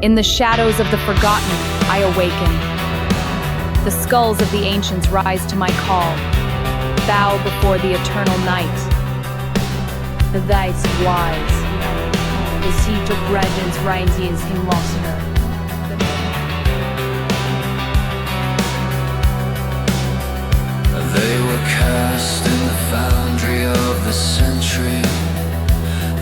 In the shadows of the forgotten, I awaken. The skulls of the ancients rise to my call. Bow before the eternal night. The dice wise. The seat of regents rises in Lossinger. They were cast in the foundry of the century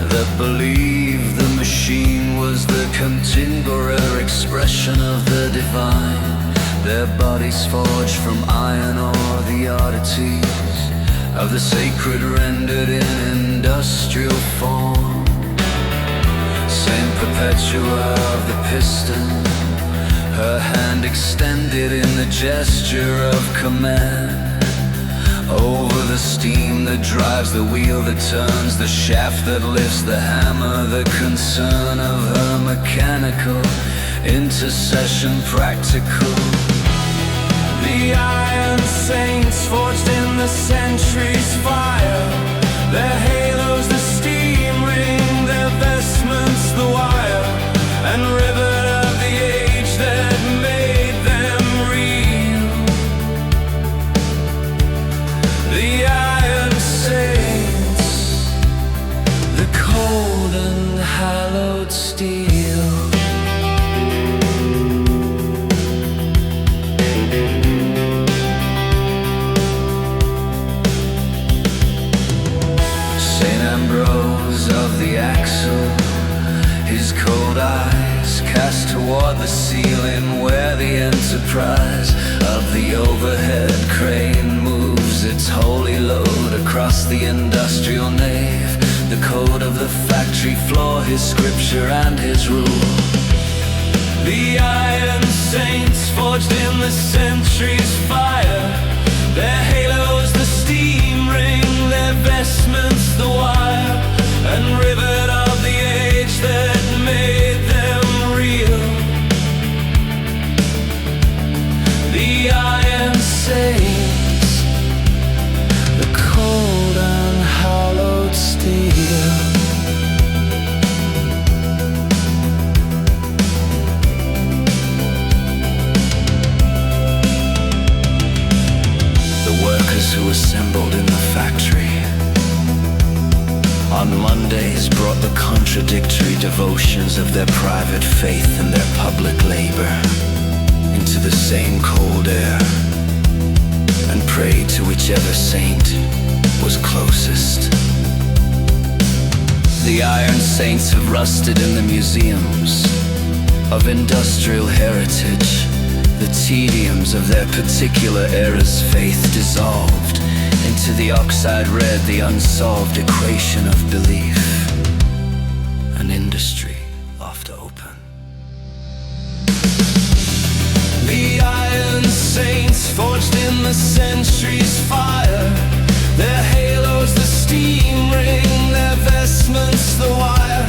that believed the machine was the contemporary expression of the divine. Their bodies forged from iron ore, the oddities of the sacred rendered in industrial form. Saint Perpetua of the piston, her hand extended in the gesture of command. Over the steam that drives the wheel that turns, the shaft that lifts the hammer, the concern of her mechanical intercession practical. The iron saints forged in the century's fire, their halos the steam ring, their vestments the wire, and rivet of the age that made them real. The iron saints, the cold and hallowed steel. Of the axle, his cold eyes cast toward the ceiling where the enterprise of the overhead crane moves its holy load across the industrial nave. The code of the factory floor, his scripture and his rule. The iron saints forged in the century's fire, their halos the steam ring, their vestments the wire, and rivet of the age that made them real. The iron saints, the cold and hallowed steel. The workers who assembled in the factory on Mondays brought the contradictory devotions of their private faith and their public labor into the same cold air and prayed to whichever saint was closest. The iron saints have rusted in the museums of industrial heritage, the tediums of their particular era's faith dissolved into the oxide red, the unsolved equation of belief. An industry left open. The iron saints forged in the century's fire, their halos the steam ring, their vestments the wire,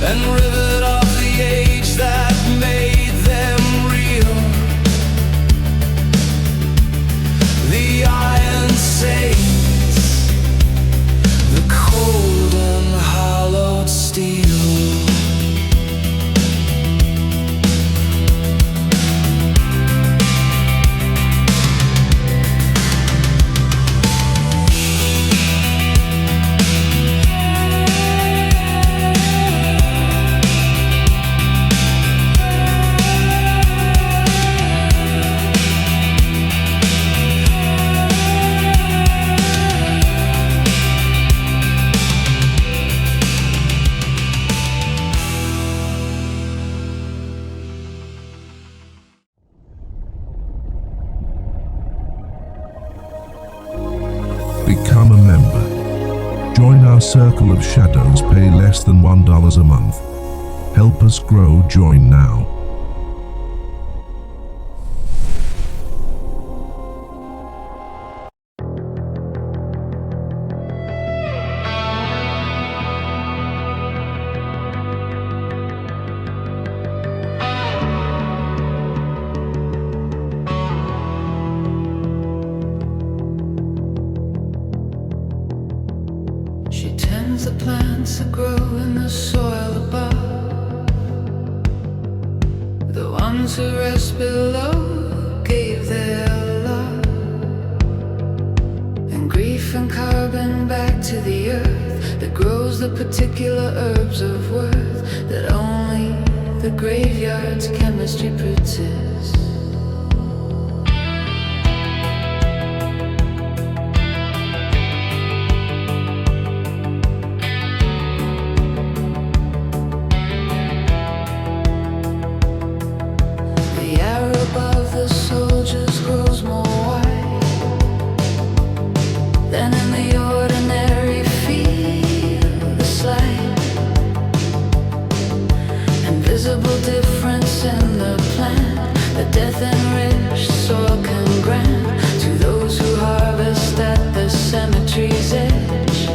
and rivet of the age that made them real. The iron saints, the cold and hollowed steel. Become a member. Join our circle of shadows, pay less than $1 a month. Help us grow, join now. She tends the plants that grow in the soil above. The ones who rest below gave their love and grief and carbon back to the earth that grows the particular herbs of worth that only the graveyard's chemistry produces. Difference in the plant, the death enriched soil can grant to those who harvest at the cemetery's edge.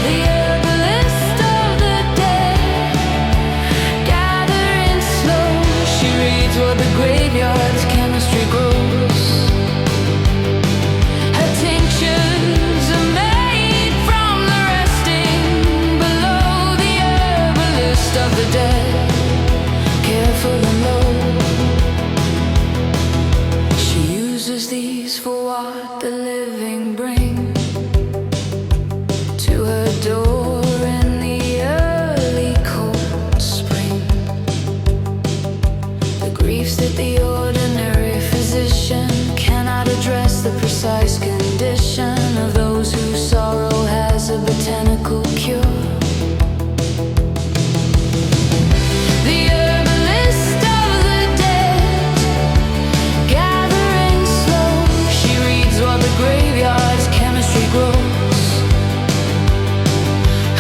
The herbalist of the dead gathering slow, she reads what the graveyard's chemistry grows. Her tinctures are made from the resting below the herbalist of the dead, careful and low. She uses these for what the living bring to her door in the early cold spring. The griefs that the ordinary physician cannot address, the precise condition of those whose sorrow has a botanical cure. Graveyard's chemistry grows.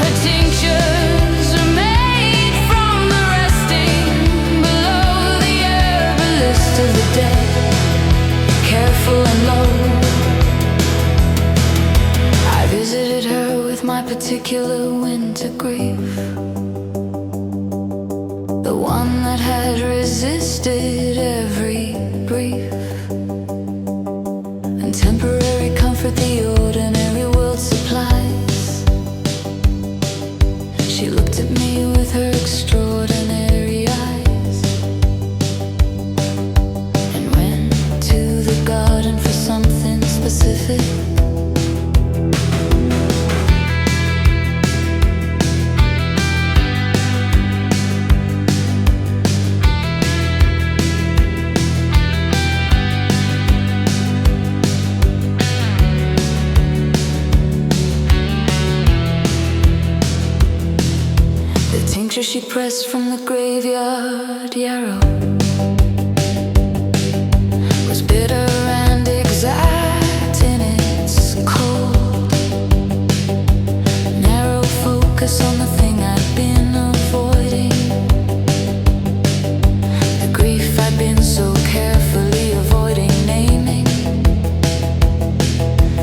Her tinctures are made from the resting below the herbalist of the dead, careful and low. I visited her with my particular winter grief, the one that had resisted every brief. Temporary comfort the ordinary world supplies. She looked at me with her extraordinary eyes and went to the garden for something specific. She pressed from the graveyard yarrow was bitter and exact in its cold, narrow focus on the thing I'd been avoiding, the grief I'd been so carefully avoiding naming,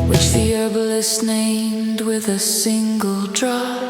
which the herbalist named with a single drop.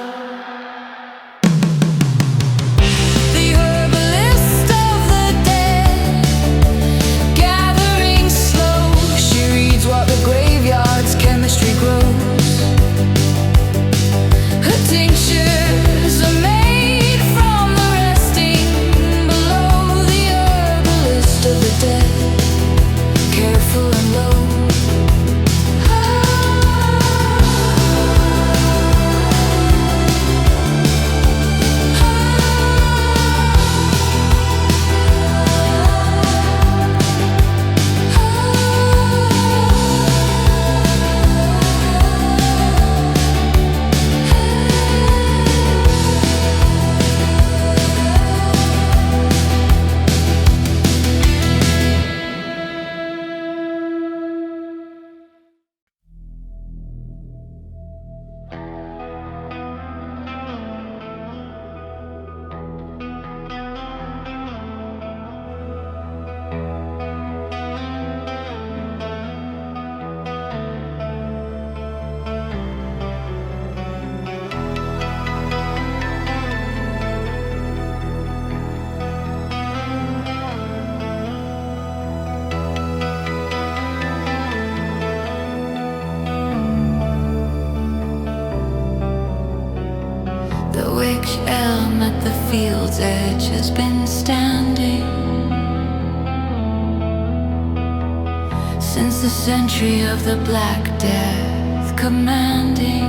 the field's edge has been standing since the century of the Black Death commanding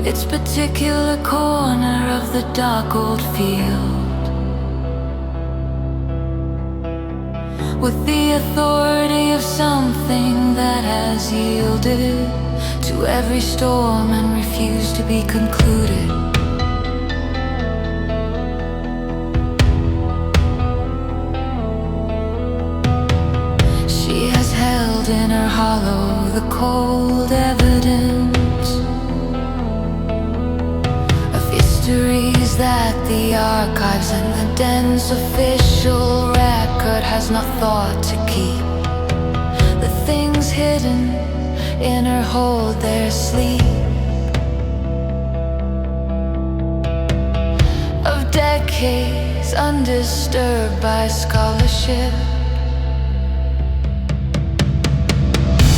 its particular corner of the dark old field, with the authority of something that has yielded to every storm and refused to be concluded. She has held in her hollow the cold evidence of histories that the archives and the dense official record has not thought to keep. The things hidden in her hold their sleep of decades undisturbed by scholarship.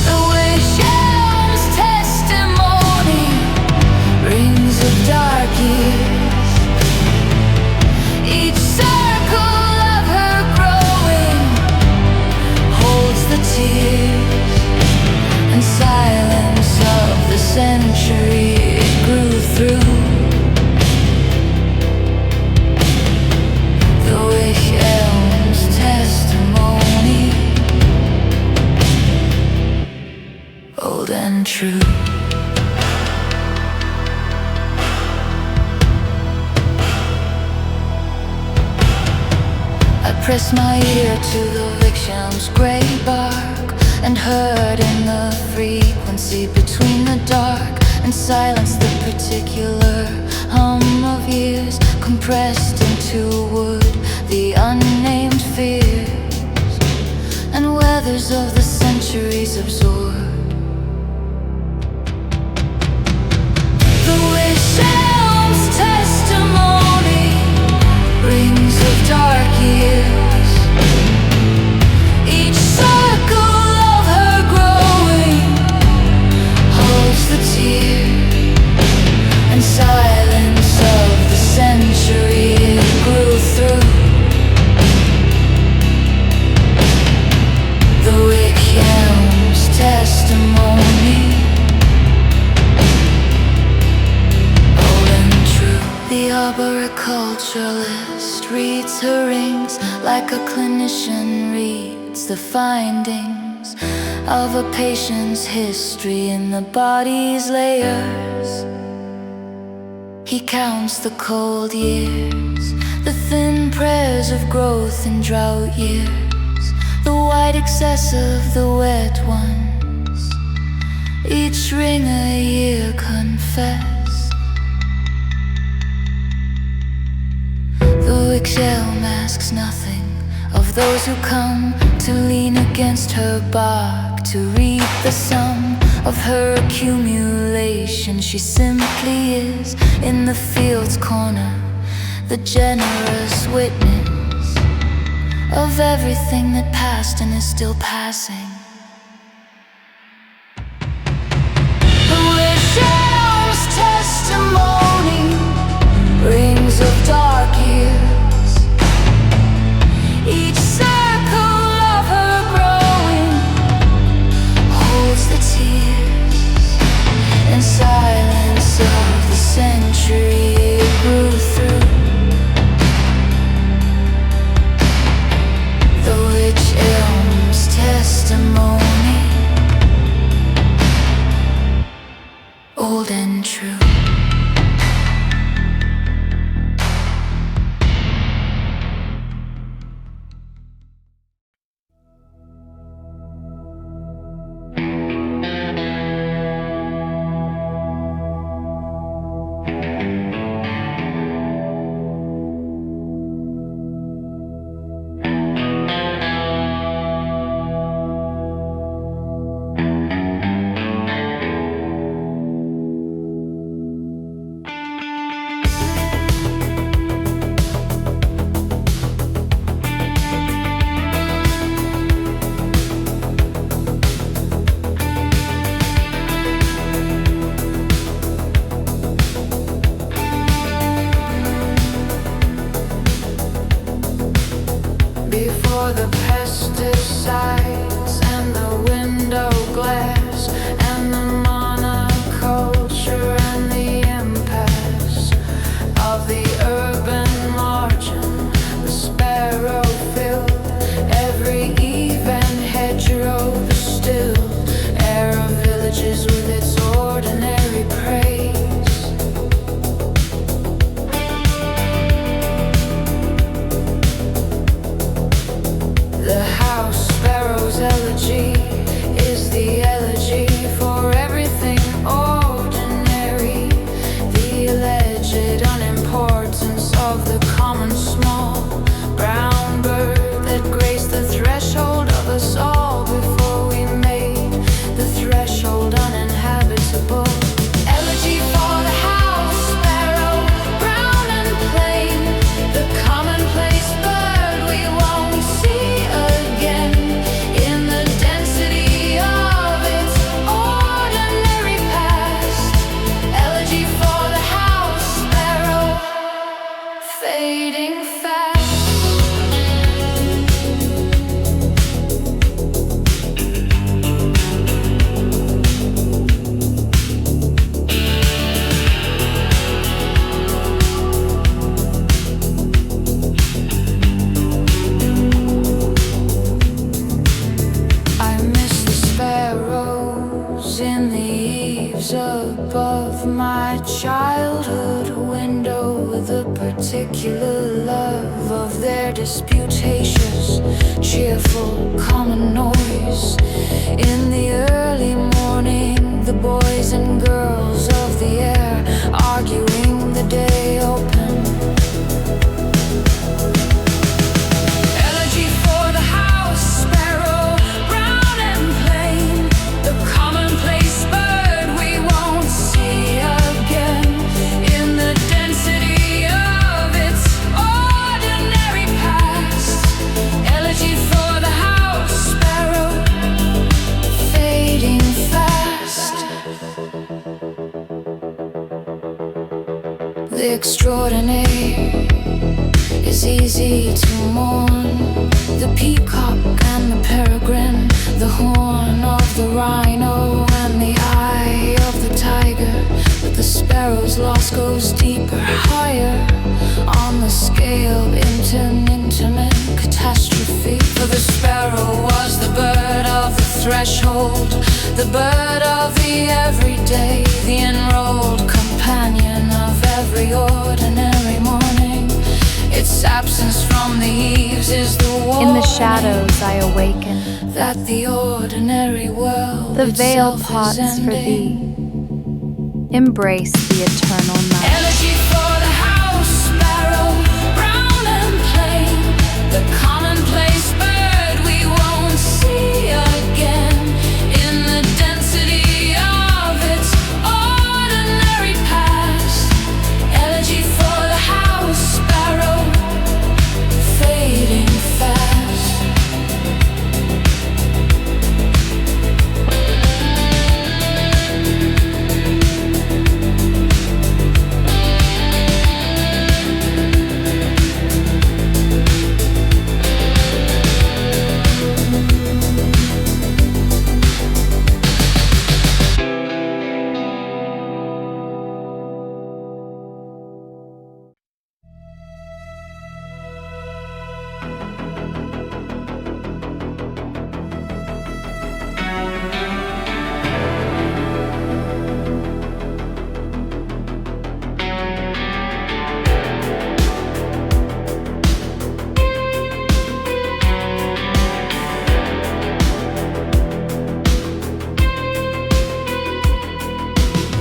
The wish elm's testimony rings of dark years, each circle of her growing holds the tears and silence of the century it grew through. The wych elm's testimony, old and true. I pressed my ear to the wych elm's grey bark and heard in the frequency between the dark and silence the particular hum of years compressed into wood, the unnamed fears and weathers of the centuries absorbed. The wish elm's testimony rings of dark years, each circle of her growing holds the tear and silence of the century it grew through. The wych elm's testimony, old and true. The arboriculturalist reads her rings like a clinician reads the findings of a patient's history in the body's layers. He counts the cold years, the thin prayers of growth in drought years, the white excess of the wet ones, each ring a year confessed. The wych elm asks nothing of those who come to lean against her bark to reap the sum of her accumulation. She simply is in the field's corner, the generous witness of everything that passed and is still passing. The wych elm's testimony rings of dark years, each circle of her growing holds the tears and silence of the century it grew through. The wych elm's testimony, sparrows in the eaves above my childhood window, the particular love of their disputatious, cheerful common noise. In the early morning, the boys and girls of the air arguing the day open. Elegy for the house sparrow, brown and plain, the commonplace bird we won't see again. In the density of its ordinary past, elegy for the house sparrow, fading fast. The extraordinary is easy to mourn. The peacock and the peregrine, the horn of the rhino and the eye of the tiger. But the sparrow's loss goes deeper, higher on the scale into an intimate catastrophe. For the sparrow was the bird of the threshold, the bird of the everyday, the enrolled companion of every ordinary morning. Its absence from the eaves is the warning. In the shadows I awaken. That the ordinary world The veil itself pots is for ending. thee. Embrace the eternal night. Elegy for the house sparrow, brown and plain, the commonplace bird we won't see again. In the density of its ordinary past, elegy for the house sparrow, fading fast.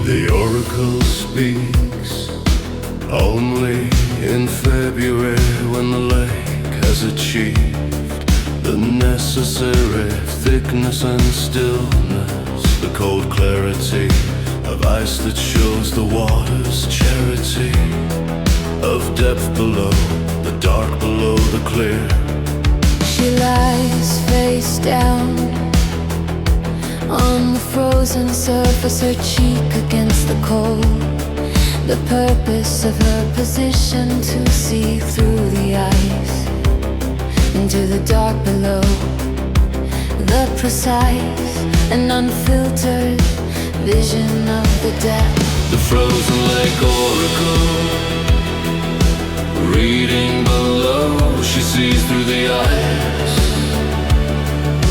The oracle speaks only in February, when the lake has achieved the necessary thickness and stillness, the cold clarity of ice that shows the water's charity, of depth below, the dark below the clear. She lies face down on the frozen surface, her cheek against the cold. The purpose of her position to see through the ice into the dark below. The precise and unfiltered vision of the depth. The frozen lake oracle, reading below, she sees through the ice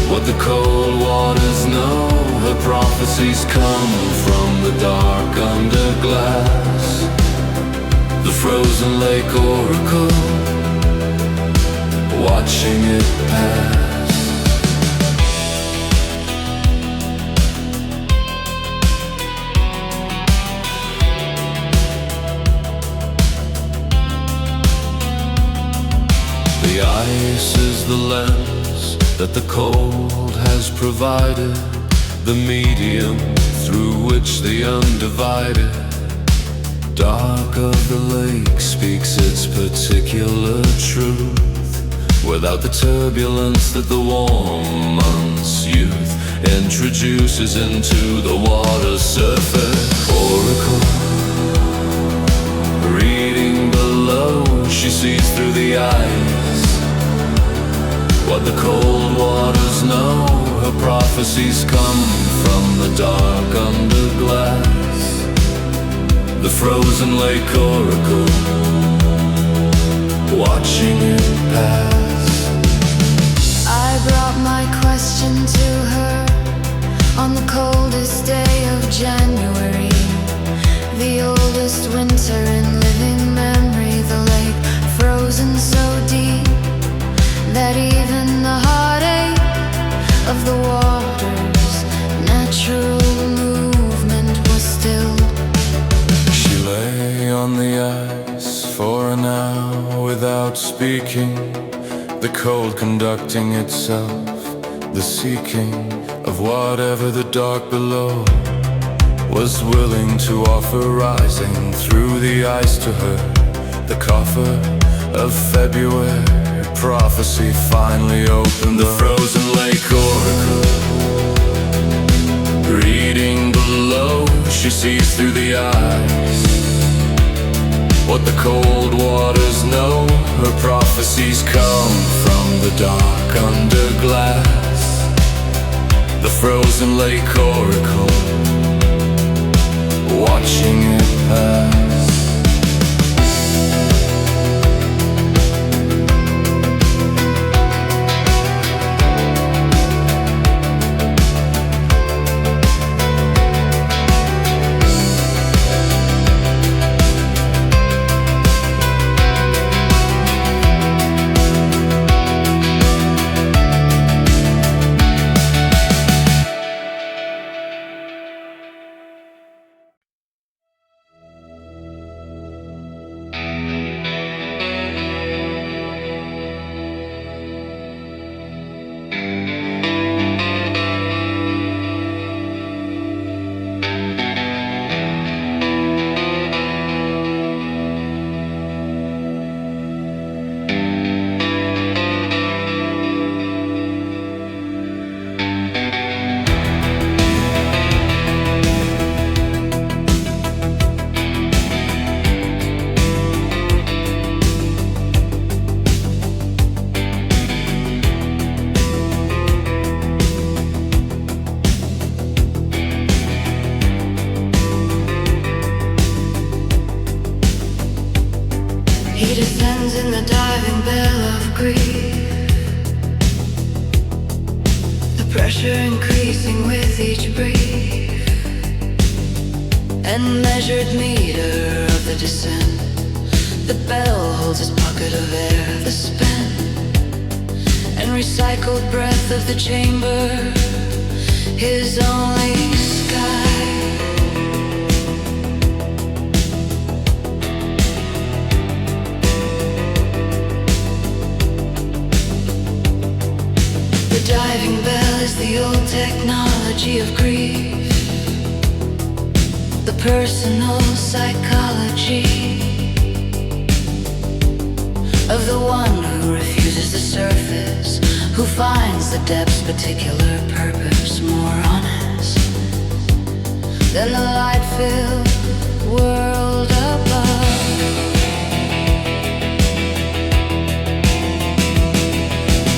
what the cold waters know. Her prophecies come from the dark under glass. The frozen lake oracle, watching it pass. The ice is the lens that the cold has provided, the medium through which the undivided dark of the lake speaks its particular truth, without the turbulence that the warm month's youth introduces into the water's surface. Oracle, reading below, she sees through the ice what the cold waters know. Her prophecies come from the dark under glass. The frozen lake oracle, watching it pass. I brought my question to her on the coldest day. cold conducting itself, the seeking of whatever the dark below was willing to offer, rising through the ice to her, the coffer of February. Prophecy finally opened, the frozen lake oracle. Reading below, she sees through the eyes what the cold waters know. Her prophecies come from the dark under glass, the frozen lake oracle, watching it pass. He descends in the diving bell of grief, the pressure increasing with each breath, and measured meter of the descent. The bell holds its pocket of air, the spent and recycled breath of the chamber, his only sky. The diving bell is the old technology of grief, the personal psychology of the one who refuses the surface, who finds the depth's particular purpose more honest than the light-filled world above.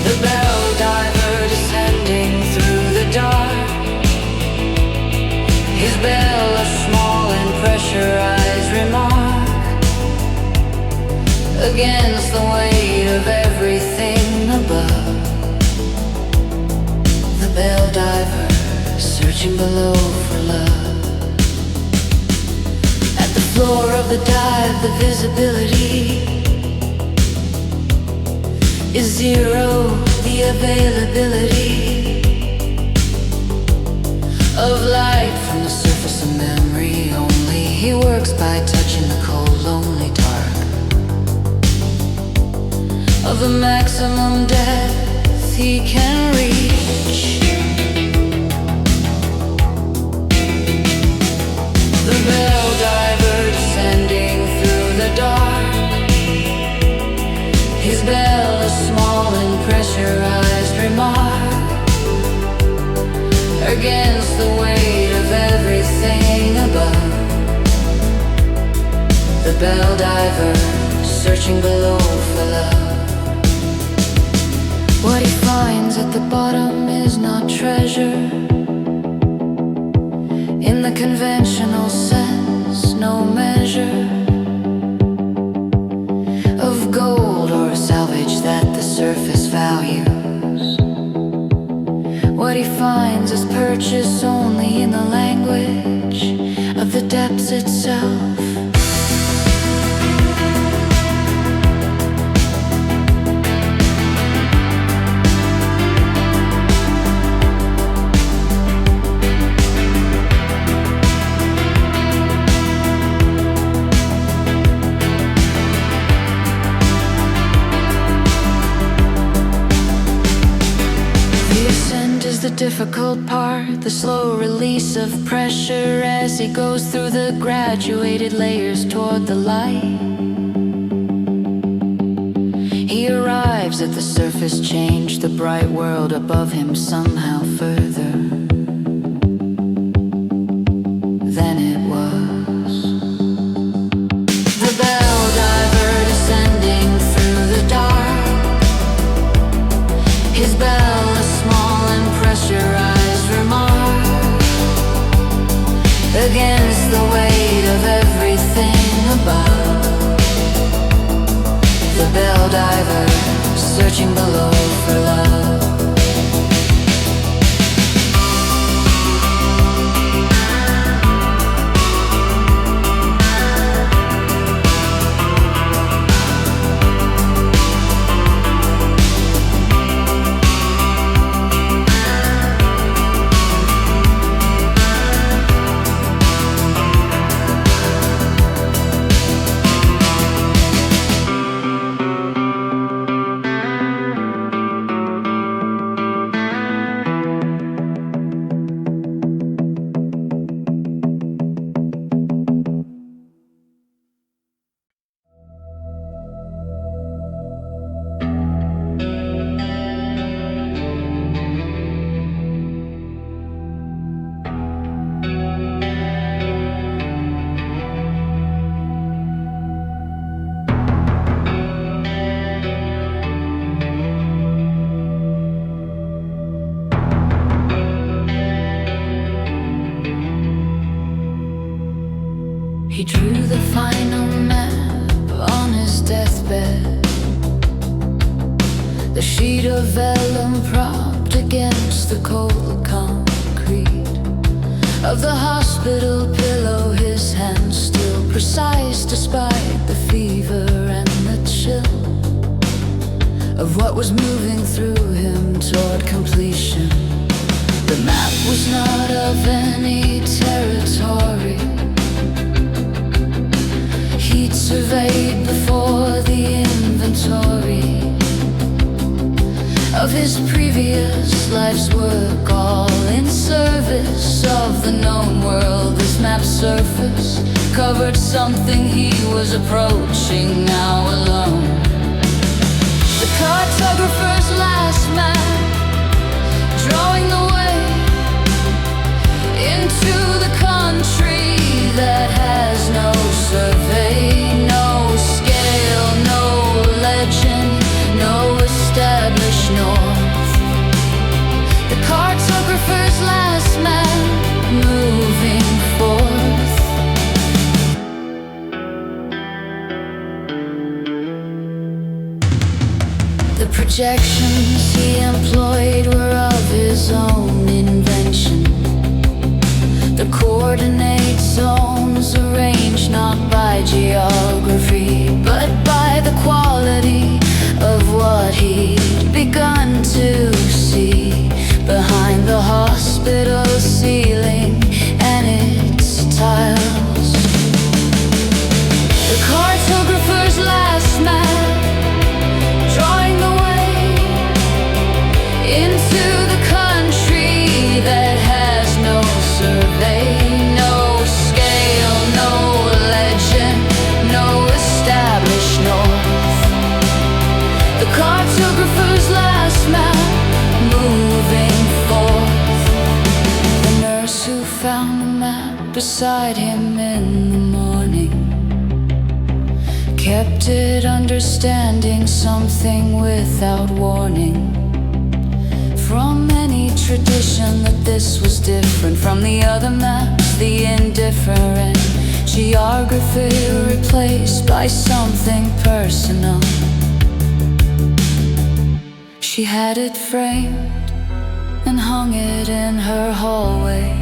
The bell diver descending through the dark, his bell a small and pressurized remark against the weight of everything above. The bell diver searching below for love. At the floor of the dive, the visibility is zero, the availability of light from the surface of memory only. He works by touching the cold, lonely dark of the maximum depth he can reach. The bell diver descending through the dark, his bell a small and pressurized remark against the weight of everything above. The bell diver searching below for love. What he finds at the bottom is not treasure in the conventional sense, no measure of gold or salvage that the surface values. What he finds is purchase only in the language of the depths itself. difficult part, the slow release of pressure as he goes through the graduated layers toward the light. He arrives at the surface change, the bright world above him somehow further than it was. The bell diver descending through the dark, his bell a small and pressurized remark against the weight of everything above. The bell diver searching below for love. He drew the final map on his deathbed, the sheet of vellum propped against the cold concrete of the hospital pillow, his hands still precise despite the fever and the chill of what was moving through him toward completion. The map was not of any territory he'd surveyed before the inventory of his previous life's work, all in service of the known world. This map's surface covered something he was approaching now alone. The cartographer's last map, drawing the way into the country that has no survey, no scale, no legend, no established north. The cartographer's last map, moving forth. The projections he employed were of his own invention. The coordinate zones arranged not by geography, but by the quality of what he'd begun to see behind the hospital ceiling and its tiles. The cartographer's last map, drawing the way into the country that has no survey, no scale, no legend, no established north. The cartographer's last map, moving forth. The nurse who found the map beside him in the morning kept it, understanding something without warning from any tradition, that this was different from the other maps, the indifferent geography replaced by something personal. She had it framed and hung it in her hallway.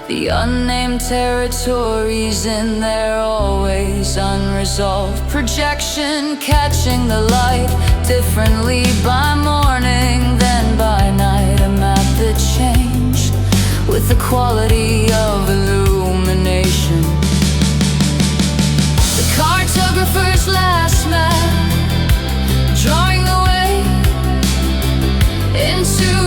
The unnamed territories in there, always unresolved. Projection catching the light differently by morning than by night. A map that changed with the quality of illumination. The cartographer's last map, drawing the way into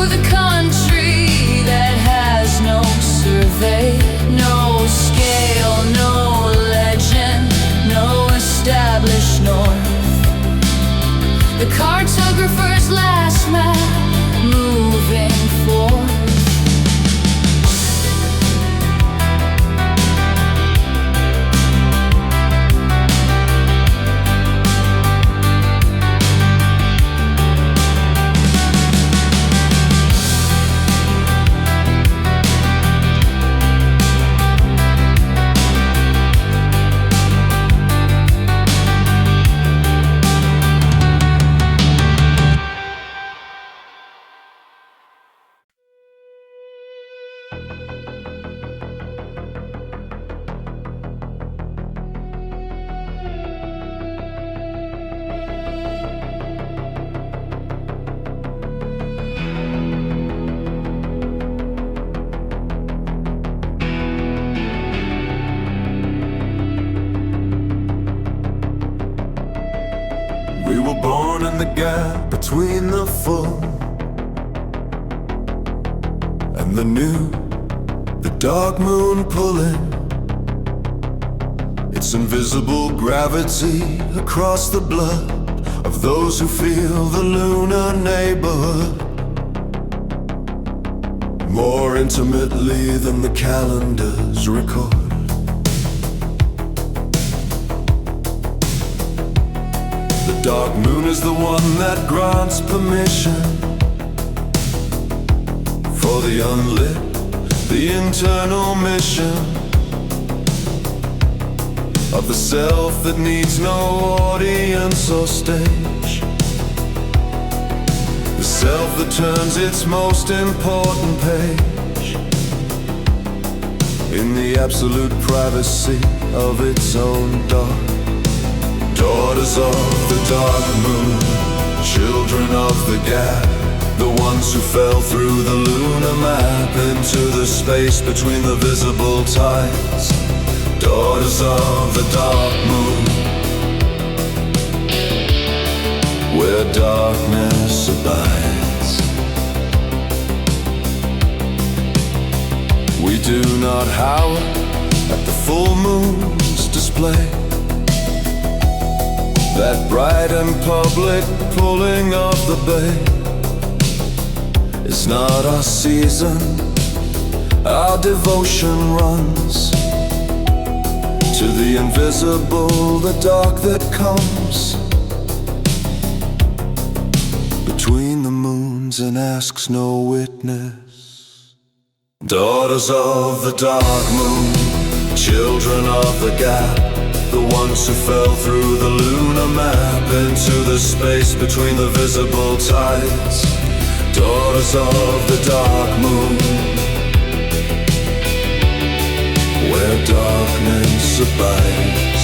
gap between the full and the new, the dark moon pulling its invisible gravity across the blood of those who feel the lunar neighborhood more intimately than the calendars record. The dark moon is the one that grants permission for the unlit, the internal mission of the self that needs no audience or stage, the self that turns its most important page in the absolute privacy of its own dark. Daughters of the dark moon, children of the gap, the ones who fell through the lunar map into the space between the visible tides. Daughters of the dark moon, where darkness abides. We do not howl at the full moon's display, that bright and public pulling of the bay. It's not our season, our devotion runs to the invisible, the dark that comes between the moons and asks no witness. Daughters of the dark moon, children of the gap, the ones who fell through the lunar map into the space between the visible tides. Daughters of the dark moon, where darkness abides.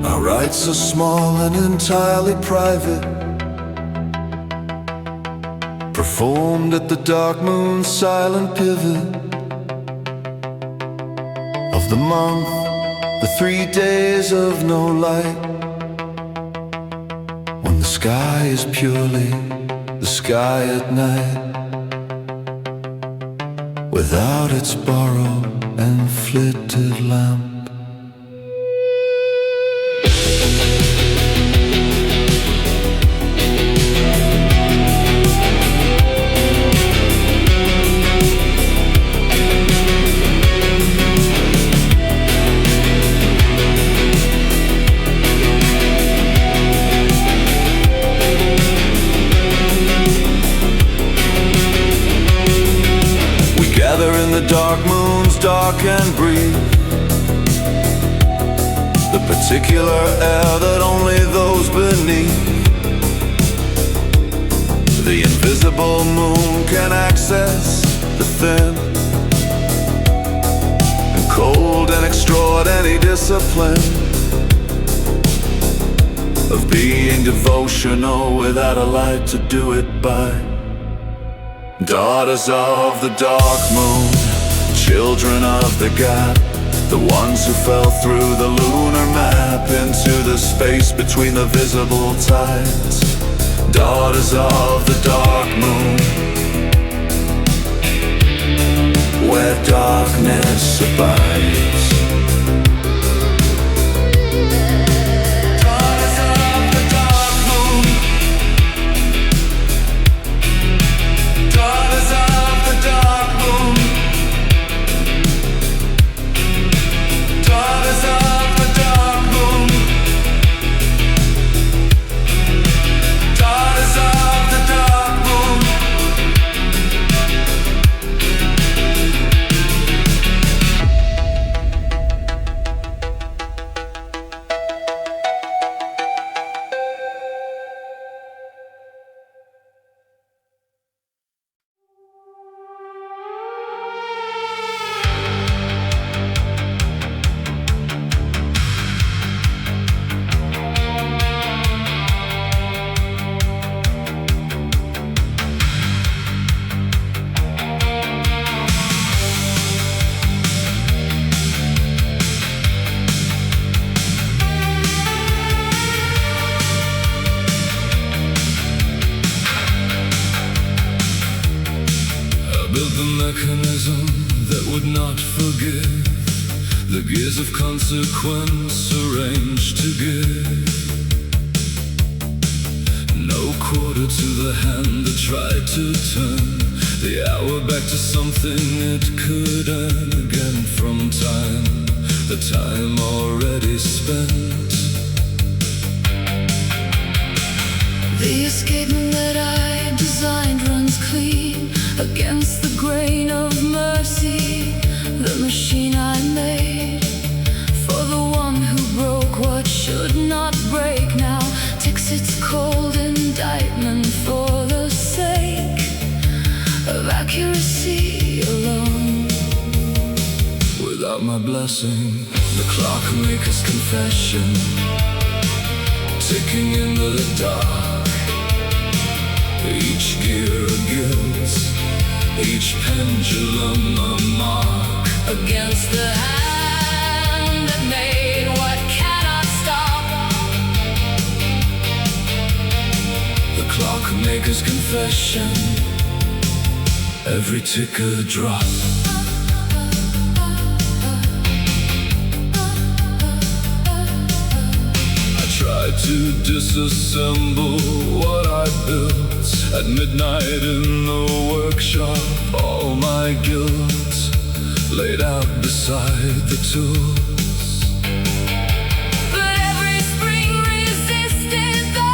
Our rites are small and entirely private, performed at the dark moon's silent pivot of the month, the 3 days of no light, when the sky is purely the sky at night, without its borrowed and flitted lamp. The dark moon's dark and brief, the particular air that only those beneath the invisible moon can access, the thin and cold and extraordinary discipline of being devotional without a light to do it by. Daughters of the dark moon, children of the gap, the ones who fell through the lunar map into the space between the visible tides. Daughters of the dark moon, where darkness abides. mechanism that would not forgive, the gears of consequence arranged to give. No quarter to the hand that tried to turn the hour back to something it could earn again from time, the time already spent. The escapement that I designed runs clean against the grain of mercy. The machine I made for the one who broke what should not break now takes its cold indictment for the sake of accuracy alone. Without my blessing, the clockmaker's confession, ticking into the dark. Each gear a guilt, each pendulum a mark against the hand that made what cannot stop. The clockmaker's confession, every tick a drop. I tried to disassemble what I built at midnight in the workshop. All my guilt laid out beside the tools. But every spring resisted the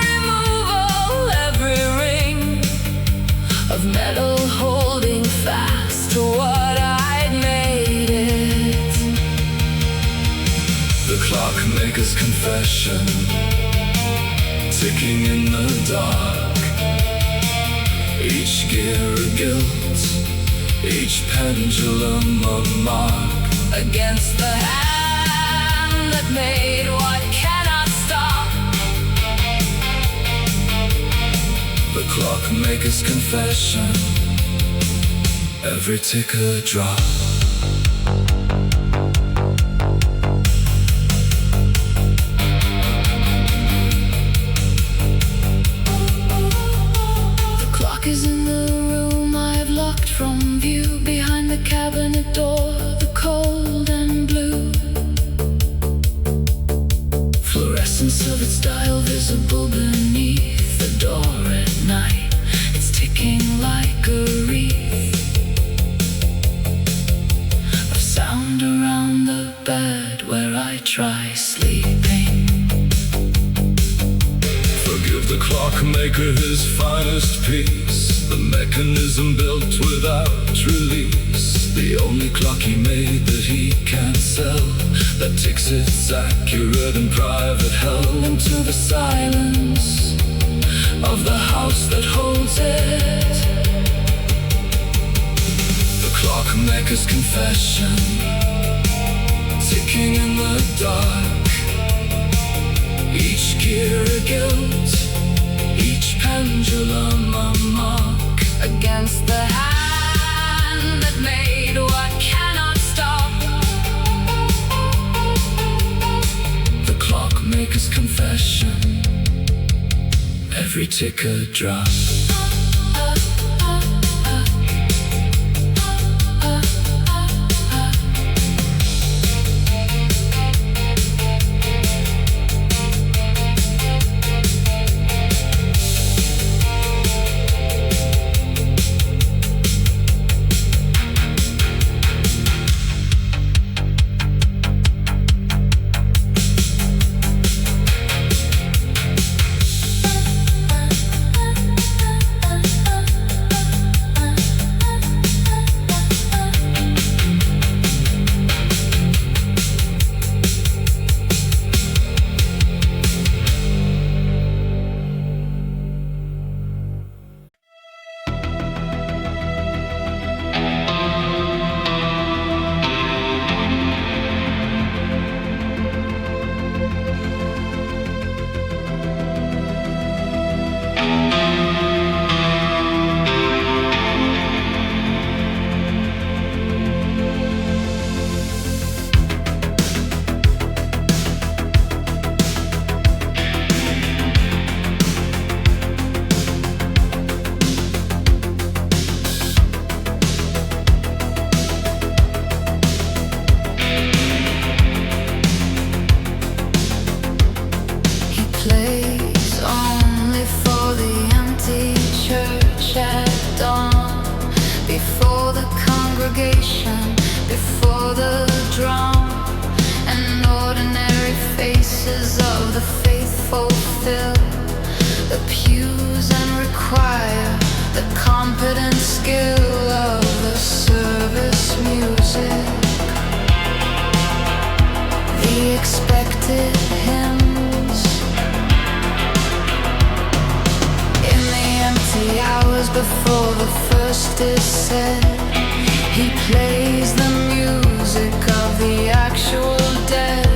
removal, every ring of metal holding fast to what I'd made it. The clockmaker's confession, ticking in the dark. Each gear a guilt, each pendulum a mark against the hand that made what cannot stop. The clockmaker's confession, every tick a drop. Is in the room I've locked from view, behind the cabinet door, the cold and blue. Fluorescence of its dial visible beneath the door at night. It's ticking like a wreath of sound around the bed where I try sleeping. Forgive the clockmaker his finest piece, the mechanism built without release, the only clock he made that he can't sell, that ticks its accurate and private hell into the silence of the house that holds it. The clockmaker's confession, ticking in the dark. Each gear a guilt, each pendulum a mark against the hand that made what cannot stop. The clockmaker's confession, every tick a drop. congregation before the drum, and ordinary faces of the faithful fill the pews and require the competent skill of the service music. The expected hymns in the empty hours before the first is said. He plays the music of the actual dead,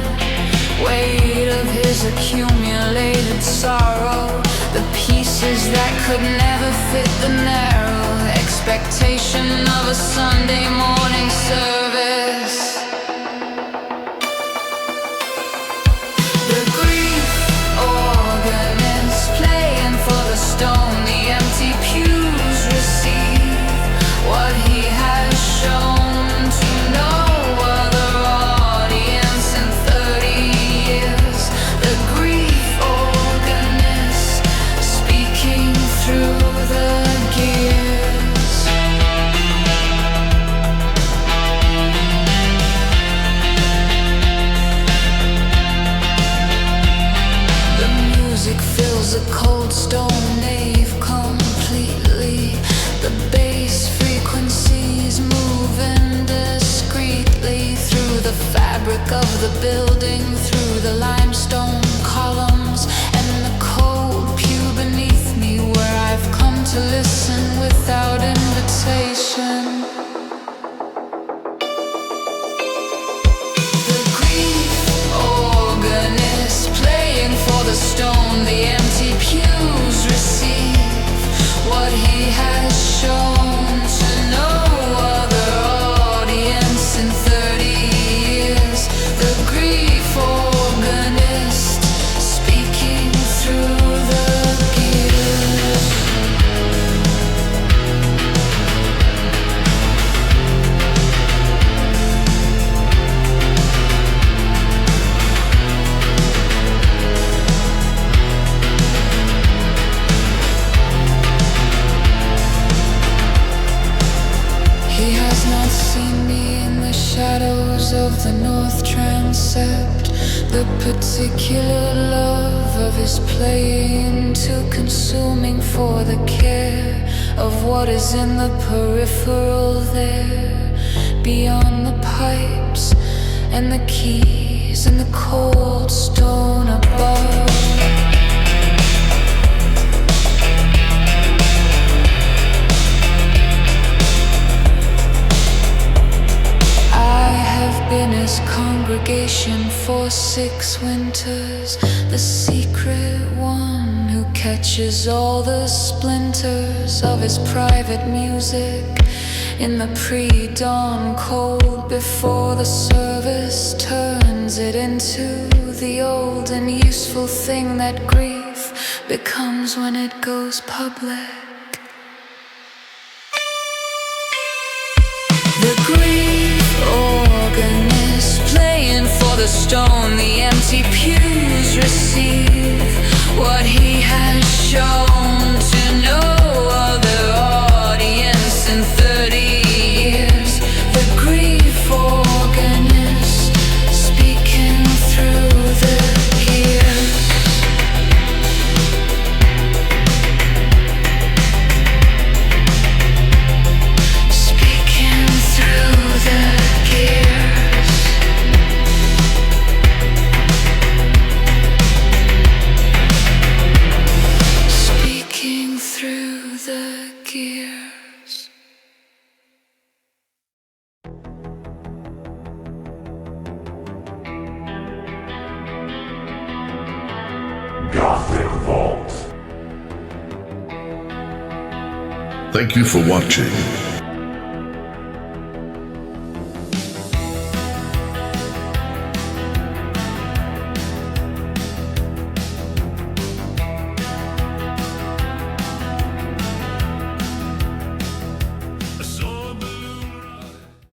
weight of his accumulated sorrow, the pieces that could never fit the narrow expectation of a Sunday morning service. The grief organist playing for the stone, the empty pews receive what he has shown to no other audience in 30 years. The grief organist speaking through the gears. The music fills a cold stone nave completely. The bass frequencies move indiscreetly through the fabric of the building, through the limestone columns and the cold pew beneath me, where I've come to listen without invitation. The grief organist playing for the stone, the empty pews receive what he has shown to no other audience in 30 years. The grief organist speaking through the gears. He has not seen me in the shadows of the north transept, the particular love of his playing too consuming for the care of what is in the peripheral there, beyond the pipes and the keys and the cold stone above. In his congregation for 6 winters, the secret one who catches all the splinters of his private music in the pre-dawn cold before the service turns it into the old and useful thing that grief becomes when it goes public. The grief organist playing for the stone, the empty pews receive what he has shown to no other audience in 30 years. The grief organist speaking through the gears. Speaking through the gears. Speaking through the gears. Gothic Vault. Thank you for watching.